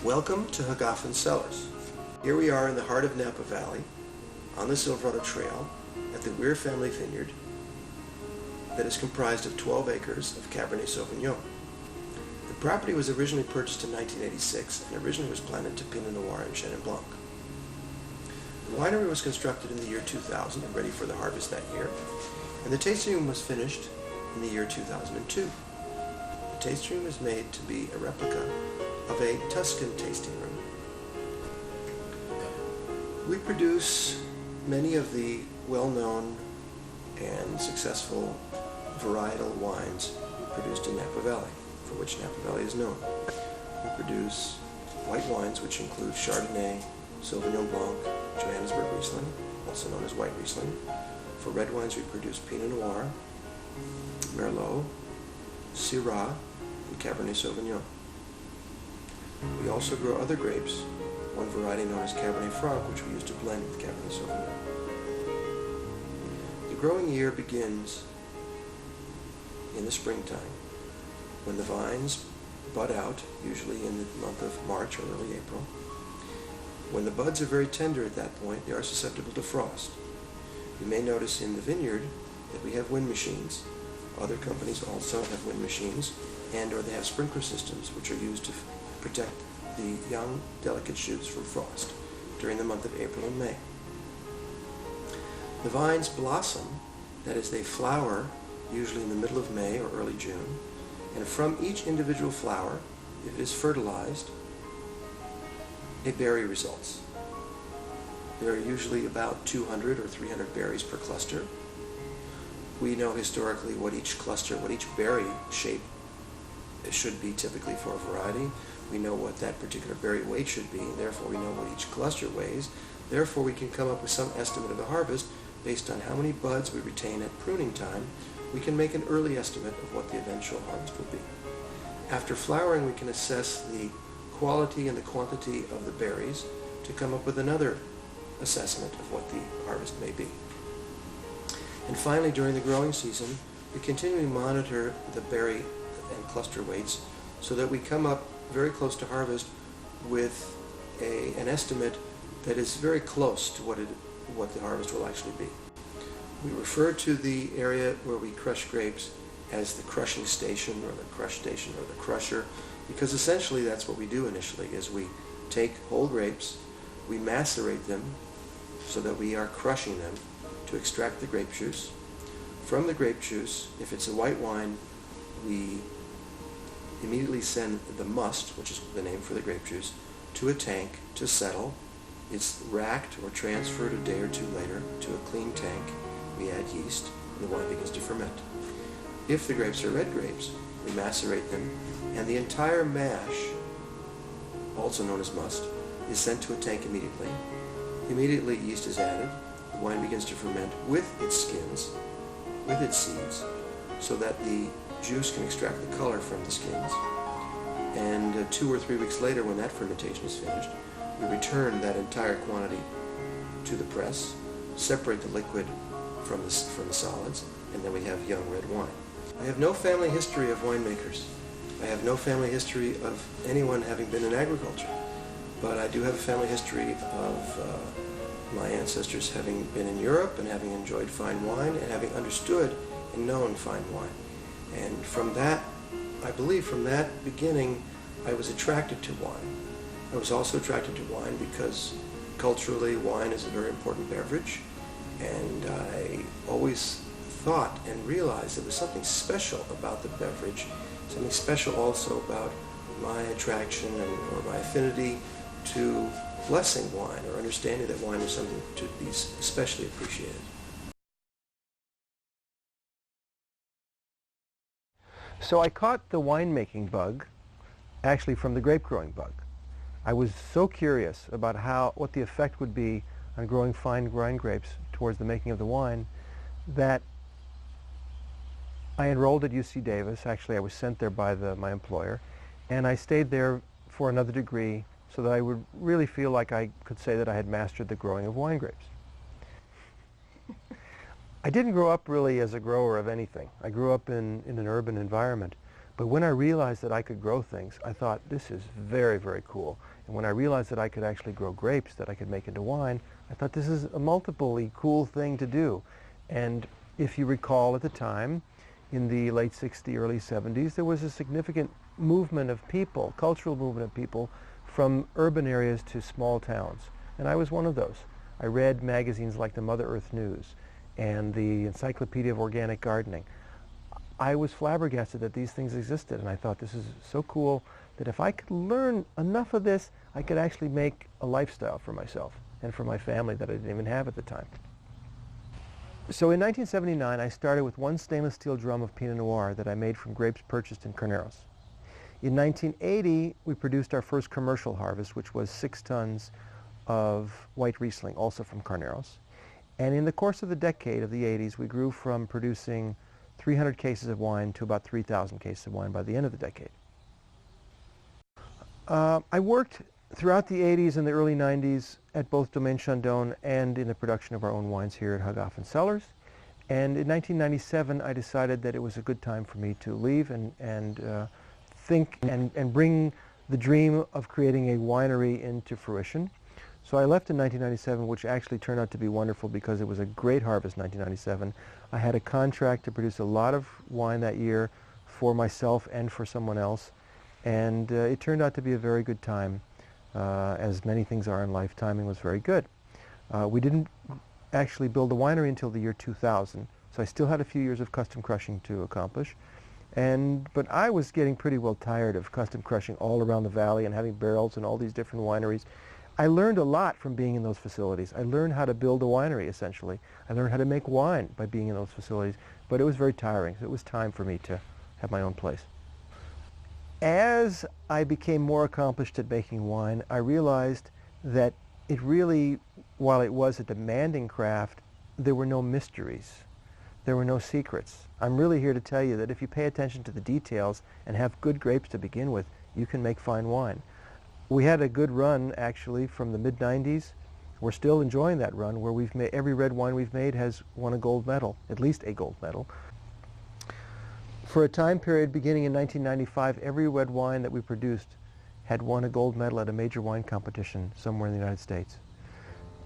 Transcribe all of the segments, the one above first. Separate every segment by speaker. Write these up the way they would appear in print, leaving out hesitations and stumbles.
Speaker 1: Welcome to Hagafen Cellars. Here we are in the heart of Napa Valley, on the Silverado Trail, at the Weir family vineyard that is comprised of 12 acres of Cabernet Sauvignon. The property was originally purchased in 1986 and originally was planted to Pinot Noir and Chenin Blanc. The winery was constructed in the year 2000 and ready for the harvest that year, and the tasting room was finished in the year 2002. The tasting room is made to be a replica of a Tuscan tasting room. We produce many of the well-known and successful varietal wines produced in Napa Valley, for which Napa Valley is known. We produce white wines which include Chardonnay, Sauvignon Blanc, Johannesburg Riesling, also known as white Riesling. For red wines we produce Pinot Noir, Merlot, Syrah, and Cabernet Sauvignon. We also grow other grapes, one variety known as Cabernet Franc, which we use to blend with Cabernet Sauvignon. The growing year begins in the springtime, when the vines bud out, usually in the month of March or early April. When the buds are very tender at that point, they are susceptible to frost. You may notice in the vineyard that we have wind machines. Other companies also have wind machines, or they have sprinkler systems which are used to protect the young, delicate shoots from frost during the month of April and May. The vines blossom, that is, they flower usually in the middle of May or early June, and from each individual flower, if it is fertilized, a berry results. There are usually about 200 or 300 berries per cluster. We know historically what each cluster, what each berry shape should be typically for a variety. We know what that particular berry weight should be, and therefore we know what each cluster weighs. Therefore we can come up with some estimate of the harvest based on how many buds we retain at pruning time. We can make an early estimate of what the eventual harvest will be. After flowering, we can assess the quality and the quantity of the berries to come up with another assessment of what the harvest may be. And finally, during the growing season, we continually monitor the berry and cluster weights so that we come up very close to harvest with an estimate that is very close to what the harvest will actually be. We refer to the area where we crush grapes as the crushing station or the crush station or the crusher, because essentially that's what we do initially, is we take whole grapes, we macerate them so that we are crushing them to extract the grape juice. From the grape juice, if it's a white wine, we immediately send the must, which is the name for the grape juice, to a tank to settle. It's racked or transferred a day or two later to a clean tank. We add yeast, and the wine begins to ferment. If the grapes are red grapes, we macerate them, and the entire mash, also known as must, is sent to a tank immediately. Immediately yeast is added. The wine begins to ferment with its skins, with its seeds, so that the juice can extract the color from the skins. And 2 or 3 weeks later, when that fermentation is finished, we return that entire quantity to the press, separate the liquid from the solids, and then we have young red wine. I have no family history of winemakers. I have no family history of anyone having been in agriculture, but I do have a family history of my ancestors having been in Europe and having enjoyed fine wine and having understood and known fine wine. And from that, I believe from that beginning, I was attracted to wine. I was also attracted to wine because culturally wine is a very important beverage, and I always thought and realized there was something special about the beverage, something special also about my attraction or my affinity to blessing wine, or understanding that wine was something to be especially appreciated. So I caught the winemaking bug actually from the grape growing bug. I was so curious about what the effect would be on growing fine wine grapes towards the making of the wine that I enrolled at UC Davis. Actually, I was sent there by my employer, and I stayed there for another degree so that I would really feel like I could say that I had mastered the growing of wine grapes. I didn't grow up really as a grower of anything. I grew up in an urban environment. But when I realized that I could grow things, I thought, this is very, very cool.
Speaker 2: And when I realized that I could actually grow grapes that I could make into wine, I thought this is a multiply cool thing to do. And if you recall at the time, in the late 60s, early 70s, there was a significant movement of people, cultural movement of people from urban areas to small towns. And I was one of those. I read magazines like the Mother Earth News and the Encyclopedia of Organic Gardening. I was flabbergasted that these things existed, and I thought this is so cool that if I could learn enough of this, I could actually make a lifestyle for myself and for my family that I didn't even have at the time. So in 1979, I started with one stainless steel drum of Pinot Noir that I made from grapes purchased in Carneros. In 1980, we produced our first commercial harvest, which was 6 tons of white Riesling, also from Carneros. And in the course of the decade of the 80s, we grew from producing 300 cases of wine to about 3,000 cases of wine by the end of the decade. I worked throughout the 80s and the early 90s at both Domaine Chandon and in the production of our own wines here at Hagafen Cellars. And in 1997, I decided that it was a good time for me to leave and think and bring the dream of creating a winery into fruition. So I left in 1997, which actually turned out to be wonderful because it was a great harvest in 1997. I had a contract to produce a lot of wine that year for myself and for someone else. And it turned out to be a very good time. As many things are in life, timing was very good. We didn't actually build the winery until the year 2000, so I still had a few years of custom crushing to accomplish. But I was getting pretty well tired of custom crushing all around the valley and having barrels and all these different wineries. I learned a lot from being in those facilities. I learned how to build a winery, essentially. I learned how to make wine by being in those facilities, but it was very tiring, so it was time for me to have my own place. As I became more accomplished at making wine, I realized that it really, while it was a demanding craft, there were no mysteries. There were no secrets. I'm really here to tell you that if you pay attention to the details and have good grapes to begin with, you can make fine wine. We had a good run, actually, from the mid-90s. We're still enjoying that run where we've made, every red wine we've made has won a gold medal, at least a gold medal. For a time period beginning in 1995, every red wine that we produced had won a gold medal at a major wine competition somewhere in the United States.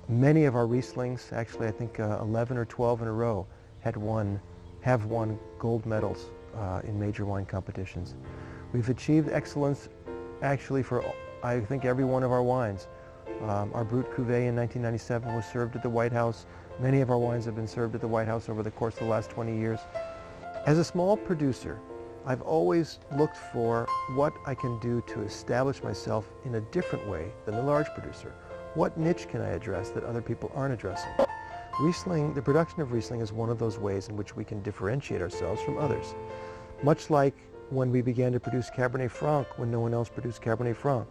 Speaker 2: Many of our Rieslings, actually I think 11 or 12 in a row, have won gold medals in major wine competitions. We've achieved excellence actually for, I think, every one of our wines. Our Brut Cuvée in 1997 was served at the White House. Many of our wines have been served at the White House over the course of the last 20 years. As a small producer, I've always looked for what I can do to establish myself in a different way than the large producer. What niche can I address that other people aren't addressing? Riesling, the production of Riesling is one of those ways in which we can differentiate ourselves from others. Much like when we began to produce Cabernet Franc when no one else produced Cabernet Franc.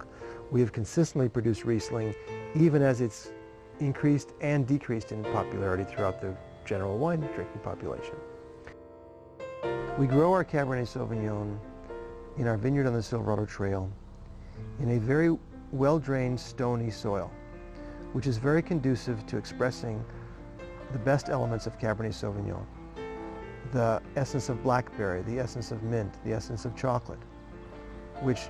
Speaker 2: We have consistently produced Riesling even as it's increased and decreased in popularity throughout the general wine drinking population. We grow our Cabernet Sauvignon in our vineyard on the Silverado Trail in a very well-drained stony soil, which is very conducive to expressing the best elements of Cabernet Sauvignon. The essence of blackberry, the essence of mint, the essence of chocolate, which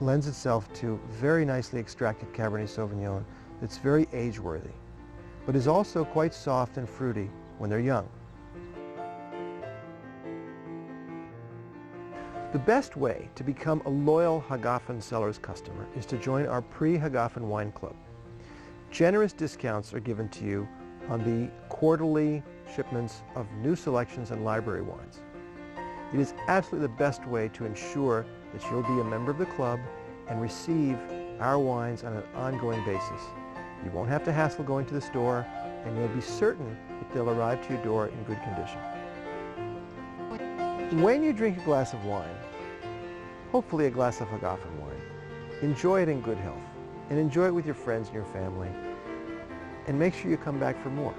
Speaker 2: lends itself to very nicely extracted Cabernet Sauvignon that's very age-worthy, but is also quite soft and fruity when they're young. The best way to become a loyal Hagafen Cellars customer is to join our pre-Hagafen Wine Club. Generous discounts are given to you on the quarterly shipments of new selections and library wines. It is absolutely the best way to ensure that you'll be a member of the club and receive our wines on an ongoing basis. You won't have to hassle going to the store, and you'll be certain that they'll arrive to your door in good condition. When you drink a glass of wine, hopefully a glass of Hagafen wine, enjoy it in good health, and enjoy it with your friends and your family, and make sure you come back for more.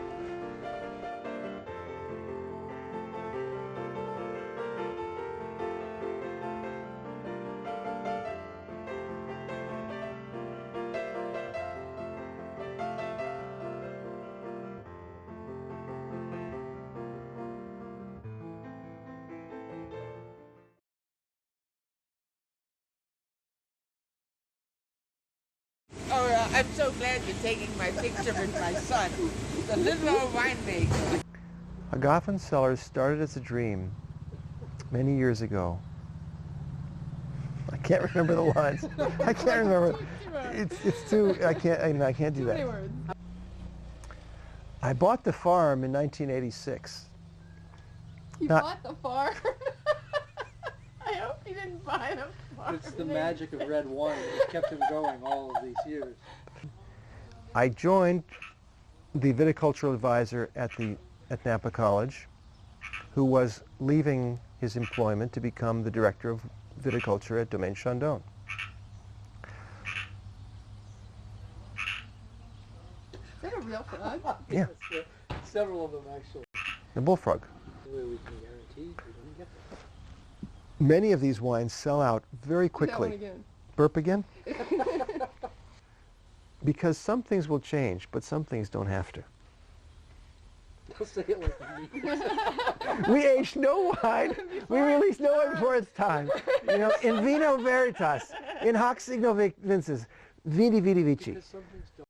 Speaker 3: I'm so glad you're taking my picture with my son, the little old winemaker.
Speaker 2: Hagafen Cellars started as a dream many years ago. I can't remember the lines. I can't remember. It's too. I can't do that. I bought the farm in 1986.
Speaker 4: You bought the farm? I hope you didn't buy the farm.
Speaker 5: It's the magic of red wine that kept him going all of these years.
Speaker 2: I joined the viticultural advisor at Napa College, who was leaving his employment to become the director of viticulture at Domaine Chandon.
Speaker 4: Is that a real frog?
Speaker 2: Yeah.
Speaker 5: Yes, several of them actually.
Speaker 2: The bullfrog.
Speaker 5: We can guarantee we don't get them.
Speaker 2: Many of these wines sell out very
Speaker 4: Do that one
Speaker 2: quickly.
Speaker 4: again.
Speaker 2: Burp again? Because some things will change, but some things don't have to.
Speaker 5: Don't say it like me.
Speaker 2: We age no wine. We release no wine before it's time. You know, in vino veritas, in hoc signo vinces, vini vidi vici.
Speaker 5: Because some things don't.